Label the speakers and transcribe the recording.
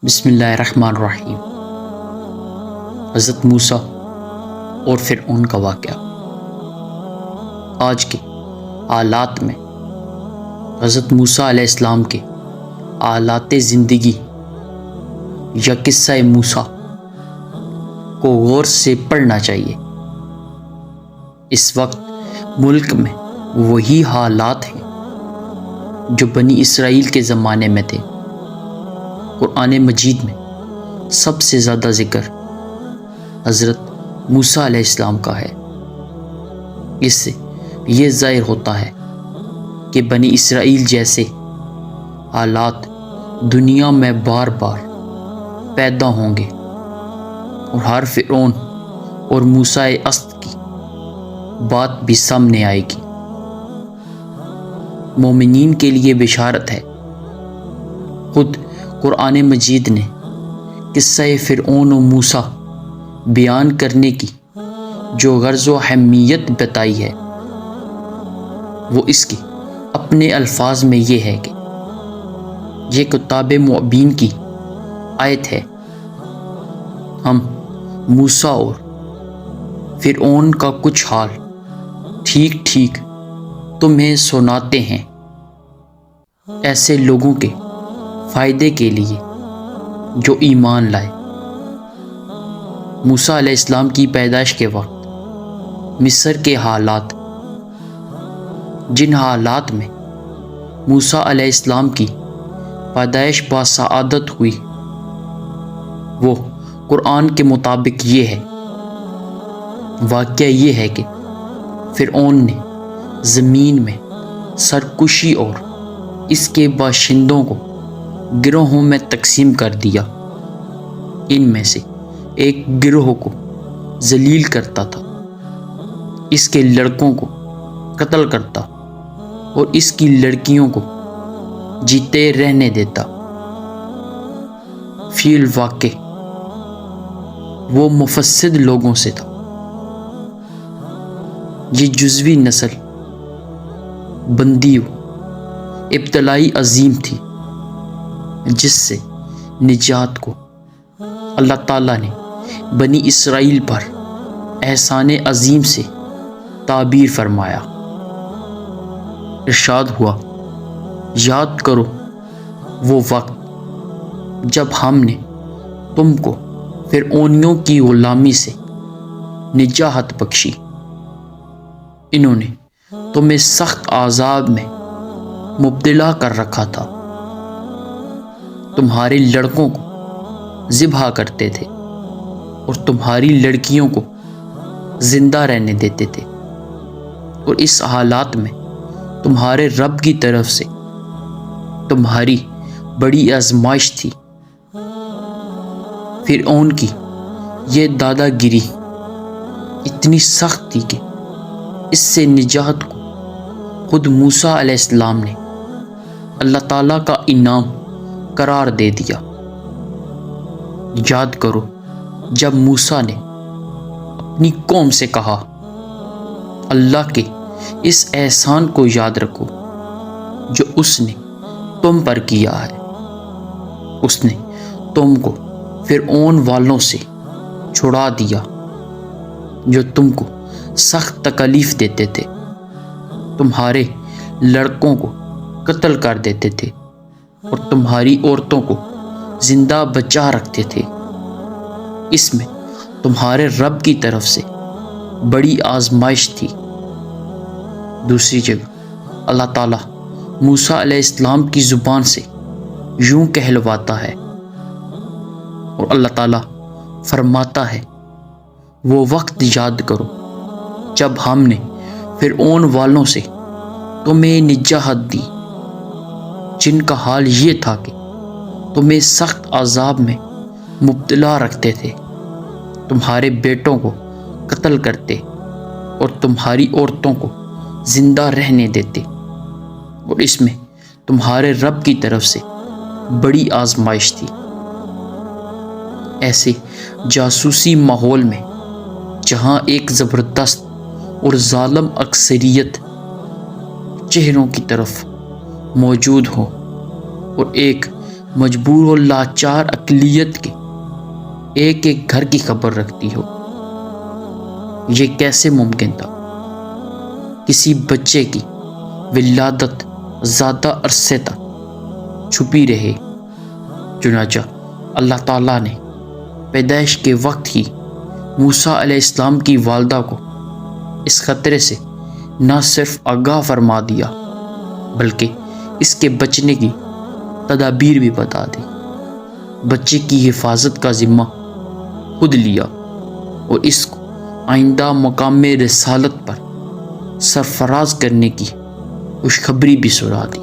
Speaker 1: بسم اللہ الرحمن الرحیم۔ حضرت موسیٰ اور فرعون کا واقعہ۔ آج کے حالات میں حضرت موسیٰ علیہ السلام کے حالات زندگی یا قصہ موسیٰ کو غور سے پڑھنا چاہیے۔ اس وقت ملک میں وہی حالات ہیں جو بنی اسرائیل کے زمانے میں تھے۔ قرآن مجید میں سب سے زیادہ ذکر حضرت موسیٰ علیہ السلام کا ہے۔ اس سے یہ ظاہر ہوتا ہے کہ بنی اسرائیل جیسے حالات دنیا میں بار بار پیدا ہوں گے اور ہر فرعون اور موسیٰ است کی بات بھی سامنے آئے گی۔ مومنین کے لیے بشارت ہے۔ خود قرآن مجید نے قصہ فرعون و موسیٰ بیان کرنے کی جو غرض و اہمیت بتائی ہے وہ اس کے اپنے الفاظ میں یہ ہے کہ یہ کتاب مبین کی آیت ہے۔ ہم موسیٰ اور فرعون کا کچھ حال ٹھیک ٹھیک تمہیں سناتے ہیں، ایسے لوگوں کے فائدے کے لیے جو ایمان لائے۔ موسیٰ علیہ السلام کی پیدائش کے وقت مصر کے حالات، جن حالات میں موسیٰ علیہ السلام کی پیدائش بسعادت ہوئی، وہ قرآن کے مطابق یہ ہے۔ واقعہ یہ ہے کہ فرعون نے زمین میں سرکشی اور اس کے باشندوں کو گروہوں میں تقسیم کر دیا۔ ان میں سے ایک گروہ کو ذلیل کرتا تھا، اس کے لڑکوں کو قتل کرتا اور اس کی لڑکیوں کو جیتے رہنے دیتا۔ فی الواقع وہ مفسد لوگوں سے تھا۔ یہ جزوی نسل بندی و ابتلائی عظیم تھی جس سے نجات کو اللہ تعالیٰ نے بنی اسرائیل پر احسان عظیم سے تعبیر فرمایا۔ ارشاد ہوا، یاد کرو وہ وقت جب ہم نے تم کو فرعونیوں کی غلامی سے نجات بخشی۔ انہوں نے تمہیں سخت عذاب میں مبتلا کر رکھا تھا، تمہارے لڑکوں کو ذبح کرتے تھے اور تمہاری لڑکیوں کو زندہ رہنے دیتے تھے، اور اس حالات میں تمہارے رب کی طرف سے تمہاری بڑی آزمائش تھی۔ فرعون کی یہ دادا گیری اتنی سخت تھی کہ اس سے نجات کو خود موسیٰ علیہ السلام نے اللہ تعالیٰ کا انعام قرار دے دیا۔ یاد کرو جب موسیٰ نے اپنی قوم سے کہا، اللہ کے اس احسان کو یاد رکھو جو اس نے تم پر کیا ہے۔ اس نے تم کو فرعون والوں سے چھڑا دیا جو تم کو سخت تکلیف دیتے تھے، تمہارے لڑکوں کو قتل کر دیتے تھے اور تمہاری عورتوں کو زندہ بچا رکھتے تھے۔ اس میں تمہارے رب کی طرف سے بڑی آزمائش تھی۔ دوسری جگہ اللہ تعالیٰ موسیٰ علیہ السلام کی زبان سے یوں کہلواتا ہے، اور اللہ تعالیٰ فرماتا ہے، وہ وقت یاد کرو جب ہم نے فرعون والوں سے تمہیں نجات دی، جن کا حال یہ تھا کہ تمہیں سخت عذاب میں مبتلا رکھتے تھے، تمہارے بیٹوں کو قتل کرتے اور تمہاری عورتوں کو زندہ رہنے دیتے، اور اس میں تمہارے رب کی طرف سے بڑی آزمائش تھی۔ ایسے جاسوسی ماحول میں جہاں ایک زبردست اور ظالم اکثریت چہروں کی طرف موجود ہو اور ایک مجبور و لاچار اقلیت کے ایک ایک گھر کی خبر رکھتی ہو۔ یہ کیسے ممکن تھا؟ کسی بچے کی ولادت زیادہ عرصے تک چھپی رہے۔ چنانچہ اللہ تعالیٰ نے پیدائش کے وقت ہی موسیٰ علیہ السلام کی والدہ کو اس خطرے سے نہ صرف آگاہ فرما دیا بلکہ اس کے بچنے کی تدابیر بھی بتا دی۔ بچے کی حفاظت کا ذمہ خود لیا اور اس کو آئندہ مقام رسالت پر سرفراز کرنے کی خوشخبری بھی سنا دی۔